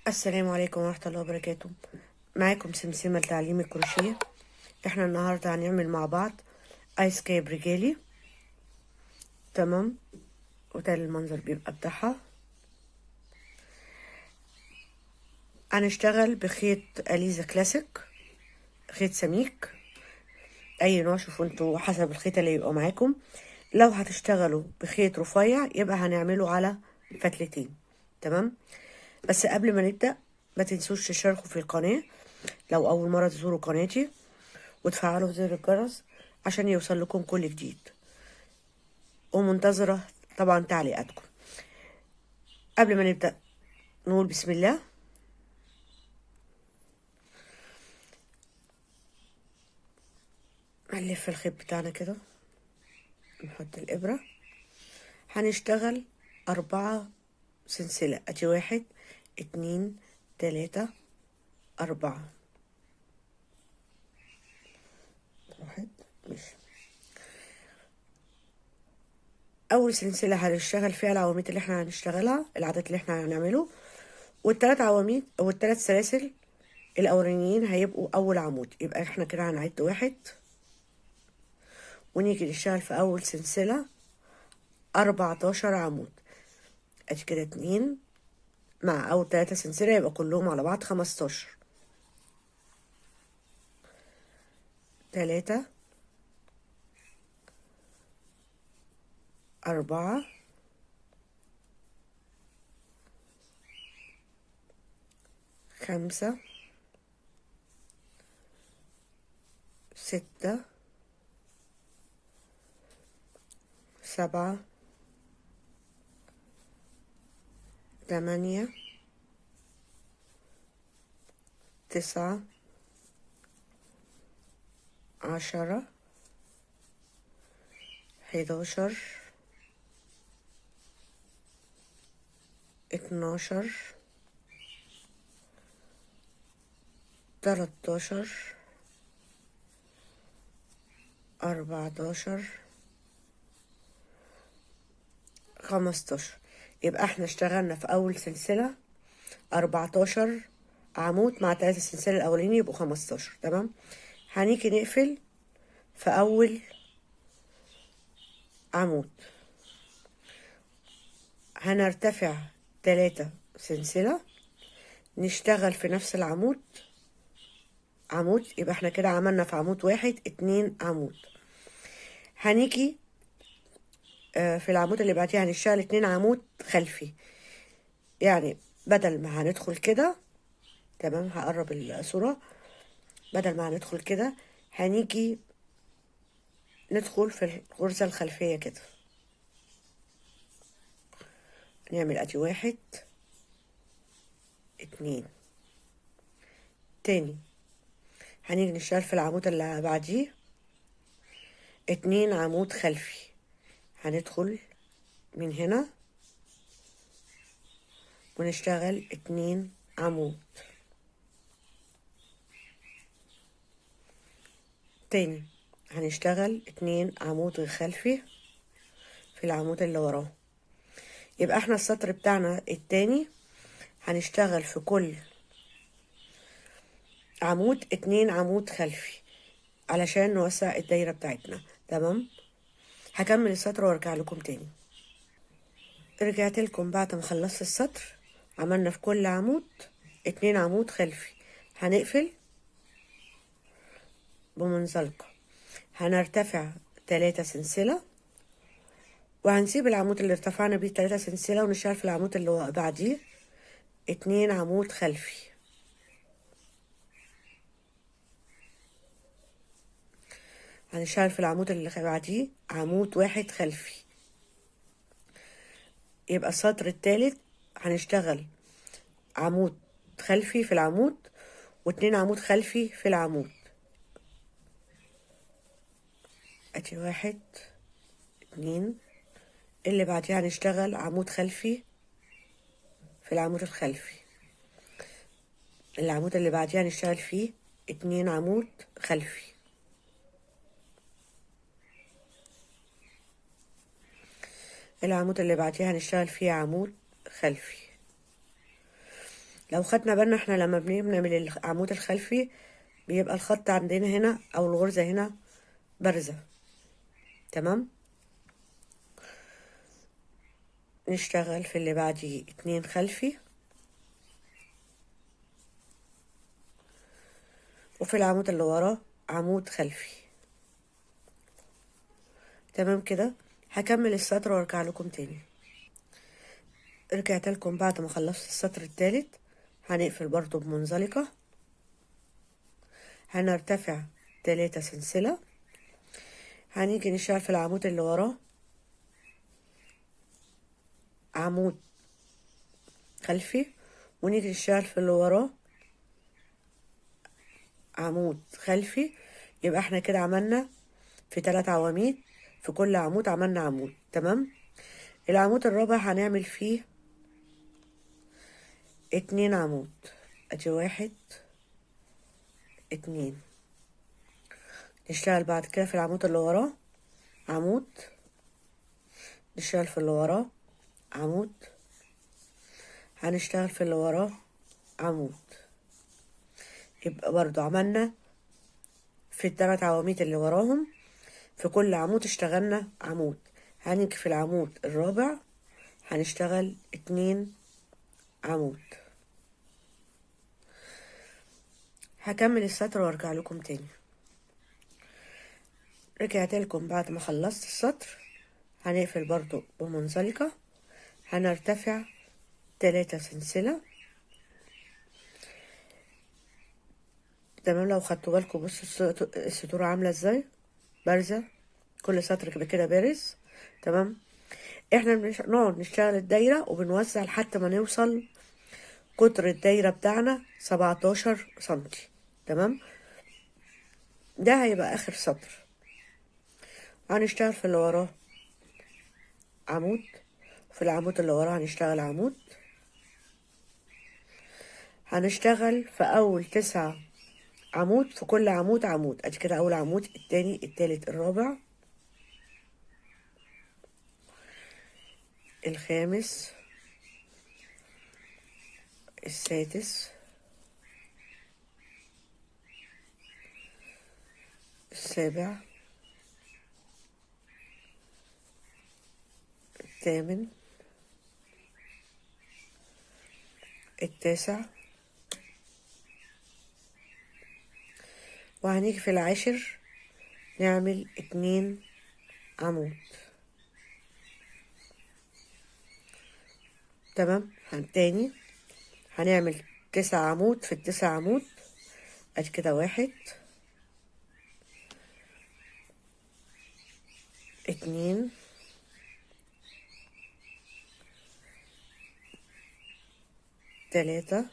السلام عليكم ورحمة الله وبركاته. معاكم سمسمة لتعليم الكروشيه. احنا النهاردة هنعمل مع بعض ايس كاب رجالي. تمام، وده المنظر بيبقى بتاعها. هنشتغل بخيط اليزا كلاسيك، خيط سميك اي نوع، شوفوا انتوا حسب الخيط اللي يبقى معاكم. لو هتشتغلوا بخيط رفيع يبقى هنعمله على فتلتين. تمام، بس قبل ما نبدأ ما تنسوش تشتركوا في القناة لو اول مرة تزوروا قناتي، وتفعلوا زر الجرس عشان يوصل لكم كل جديد، ومنتظرة طبعا تعليقاتكم. قبل ما نبدأ نقول بسم الله. هنلف الخيط بتاعنا كده، نحط الإبرة. هنشتغل 4 سلسلة، ادي 1 2 3 4. 1 ماشي. أول سلسلة هنشتغل فيها العواميد اللي احنا هنشتغلها، العدد اللي احنا هنعمله، والتلات عواميد أو التلات سلاسل الأولانيين هيبقوا أول عمود. يبقى احنا كده هنعد 1 ونيجي نشتغل في أول سلسلة 14 عمود. ادي كده 2 مع أول 3 سلسلة يبقى كلهم على بعض 15. 3 4 5 6 7 8 9 10 11 12 13 14 15. يبقى احنا اشتغلنا في أول سلسلة 14 عمود مع 3 سلسلة الأولانيين يبقوا 15. تمام، هنيجي نقفل في أول عمود، هنرتفع 3 سلسلة، نشتغل في نفس العمود عمود. يبقى احنا كده عملنا في عمود 1 2 عمود. هنيجي في العمود اللي بعديه هنشتغل 2 عمود خلفي. يعني بدل ما هندخل كده، تمام هقرب الصورة، بدل ما هندخل كده هنيجي ندخل في الغرزة الخلفية كده. نعمل ادي 1 2. تاني هنيجي نشتغل في العمود اللي بعديه 2 عمود خلفي. هندخل من هنا ونشتغل 2 عمود. تاني هنشتغل 2 عمود خلفي في العمود اللي وراه. يبقى احنا السطر بتاعنا التاني هنشتغل في كل عمود 2 عمود خلفي علشان نوسع الدايرة بتاعتنا. تمام، هكمل السطر وارجع لكم تاني. رجعت لكم بعد ما خلصت السطر. عملنا في كل عمود 2 عمود خلفي. هنقفل بمنزلقة، هنرتفع 3 سلسلة، وهنسيب العمود اللي ارتفعنا بيه 3 سلسلة ونشتغل في العمود اللي بعديه 2 عمود خلفي. هنشتغل في العمود اللي بعديه عمود 1 خلفي. يبقى السطر التالت هنشتغل عمود خلفي في العمود و2 عمود خلفي في العمود. ادي 1 2. اللي بعديها هنشتغل عمود خلفي في العمود الخلفي. العمود اللي بعديها هنشتغل فيه 2 عمود خلفي. العمود اللي بعديها هنشتغل فيه عمود خلفي. لو خدنا بالنا احنا لما بنعمل العمود الخلفي بيبقى الخط عندنا هنا او الغرزة هنا بارزة. تمام. نشتغل في اللي بعديه 2 خلفي، وفي العمود اللي وراه عمود خلفي. تمام كده. هكمل السطر وارجع لكم تاني. رجعت لكم بعد ما خلصت السطر الثالث. هنقفل برضو بمنزلقة، هنرتفع 3 سلسلة، هنيجي نشتغل في العمود اللي وراه عمود خلفي، ونيجي نشتغل في اللي وراه عمود خلفي. يبقى احنا كده عملنا في 3 عواميد، في كل عمود عملنا عمود. تمام. العمود الرابع هنعمل فيه 2 عمود. ادي 1 2. نشتغل بعد كده في العمود اللي وراه عمود، نشتغل في اللي وراه عمود، هنشتغل في اللي وراه عمود. يبقى برضو عملنا في ال3 عواميد اللي وراهم في كل عمود اشتغلنا عمود. هنيجي في العمود الرابع هنشتغل 2 عمود. هكمل السطر وارجع لكم تاني. رجعت لكم بعد ما خلصت السطر. هنقفل برضو بمنزلقة، هنرتفع 3 سلسلة. تمام. لو خدتوا بالكم بصوا السطور عاملة ازاي بارزة، كل سطر كده كده بارز. تمام. احنا نقعد نشتغل الدايرة وبنوزع لحد ما نوصل قطر الدايرة بتاعنا 17 سنتي. تمام. ده هيبقى اخر سطر. هنشتغل في اللي وراه عمود، في العمود اللي وراه هنشتغل عمود. هنشتغل في اول 9 عمود، في كل عمود عمود. ادي كده اول عمود، التاني التالت الرابع الخامس السادس السابع الثامن التاسع، وهنيجي في العاشر نعمل 2 عمود. تمام. تاني هنعمل 9 عمود، في ال9 عمود ادي كده 1 2 3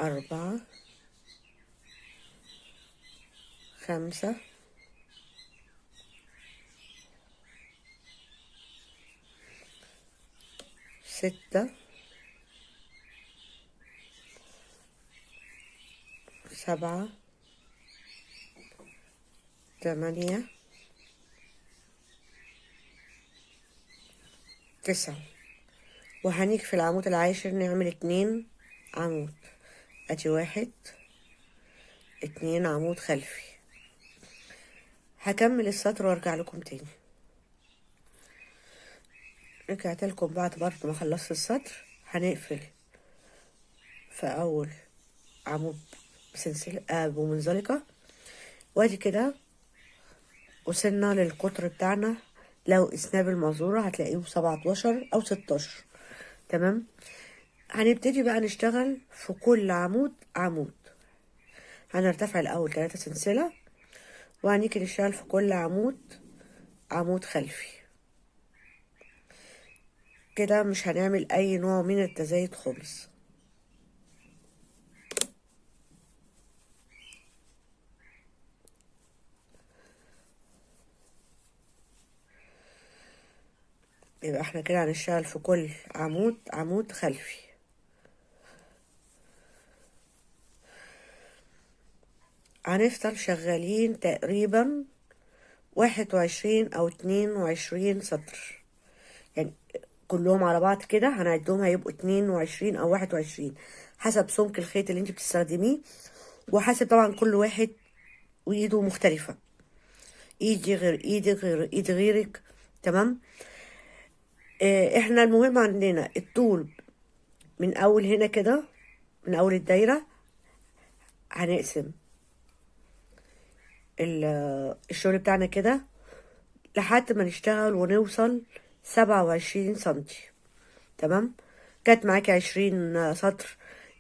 4 5 6 7 8 9. وهنيجي في العمود العاشر نعمل 2 عمود. ادي 1 2 عمود خلفي. هكمل السطر وارجع لكم تاني. رجعت لكم بعد برضه ما خلصت السطر. هنقفل في اول عمود بسلسلة بمنزلقة، وادي كده وصلنا للقطر بتاعنا. لو قسناه بالمزورة هتلاقيه 17 او 16. تمام. هنبتدي بقى نشتغل في كل عمود عمود. هنرتفع الاول 3 سلسلة، وهنيجي نشتغل في كل عمود عمود خلفي. كده مش هنعمل اي نوع من التزايد خالص. يبقى احنا كده هنشتغل في كل عمود عمود خلفي. هنفضل شغالين تقريبا 21 او 22 سطر، يعني كلهم على بعض كده هنعدهم هيبقوا 22 او 21 حسب سمك الخيط اللي انت بتستخدميه، وحسب طبعا كل واحد وايده مختلفة، ايدي غير ايدي غير ايد غيرك. تمام. احنا المهم عندنا الطول من اول هنا كده، من اول الدايرة هنقسم الشغل بتاعنا كده لحد ما نشتغل ونوصل 27 سنتي. تمام. جت معاكي 20 سطر،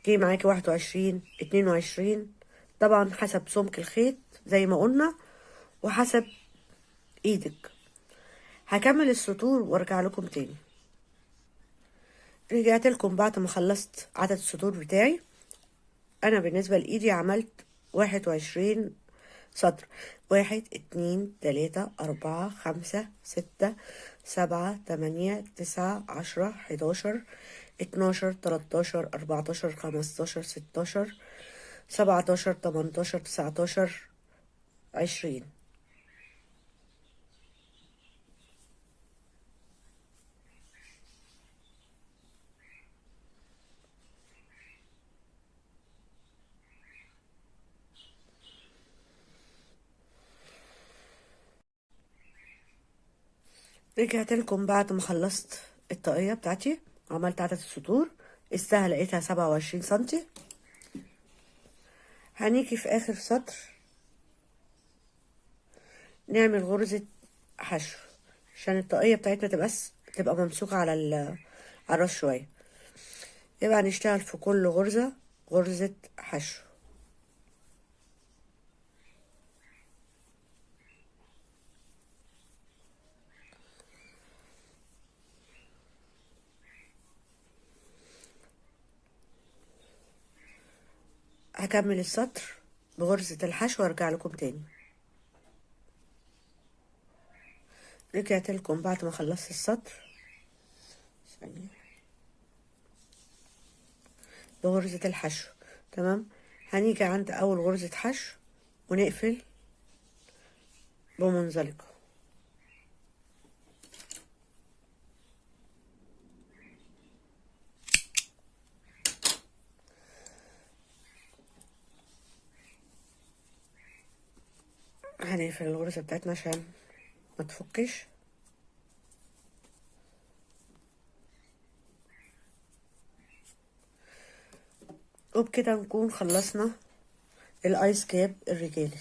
جه معاكي 21 22، طبعا حسب سمك الخيط زي ما قلنا وحسب ايدك. هكمل السطور وارجع لكم تاني. رجعت لكم بعد ما خلصت عدد السطور بتاعي. انا بالنسبة لايدي عملت 21 سطر، 1 2 3 4 5 6 7 8 9 10 11 12 13 14 15 16 17 18 19 20. رجعت لكم بعد ما خلصت الطاقية بتاعتي، عملت عدد السطور، السهل لقيتها 27 سنتي. هنيجي في آخر سطر نعمل غرزة حشو عشان الطاقية بتاعتنا تبقى ممسوكة على الراس شوية. يبقى هنشتغل في كل غرزة غرزة حشو. هكمل السطر بغرزة الحشو وارجع لكم تاني. رجعت لكم بعد ما خلصت السطر ثانية بغرزة الحشو. تمام. هنيجي عند اول غرزة حشو ونقفل بمنزلقة. هنقفل الغرزة بتاعتنا عشان ما تفكش. وبكده نكون خلصنا الايس كاب الرجالي.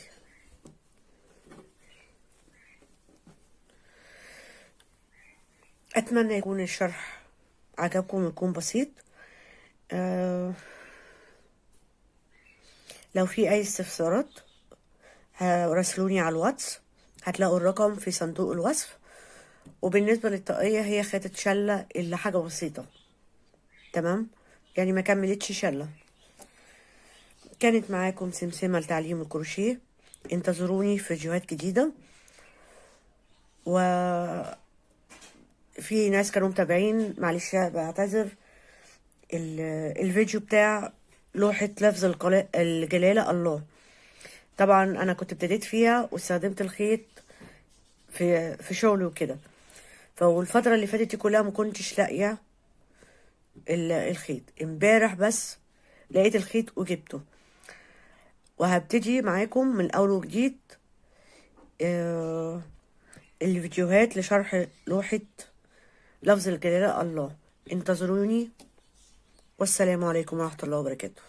اتمنى يكون الشرح عجبكم ويكون بسيط. لو في اي استفسارات راسلوني على الواتس، هتلاقوا الرقم في صندوق الوصف. وبالنسبة للطاقية هي خدت شلة إلا حاجة بسيطة. تمام. يعني ما كملتش شلة. كانت معاكم سمسمة لتعليم الكروشيه. انتظروني في فيديوهات جديدة. وفي ناس كانوا متابعين، معلش بعتذر، الفيديو بتاع لوحة لفظ الجلالة الله. طبعا انا كنت ابتديت فيها واستخدمت الخيط في شغلي وكده، فالفترة اللي فاتت دي كلها ما كنتش لاقيه الخيط. امبارح بس لقيت الخيط وجبته، وهبتدي معاكم من اول وجديد الفيديوهات لشرح لوحة لفظ الجلالة الله. انتظروني، والسلام عليكم ورحمة الله وبركاته.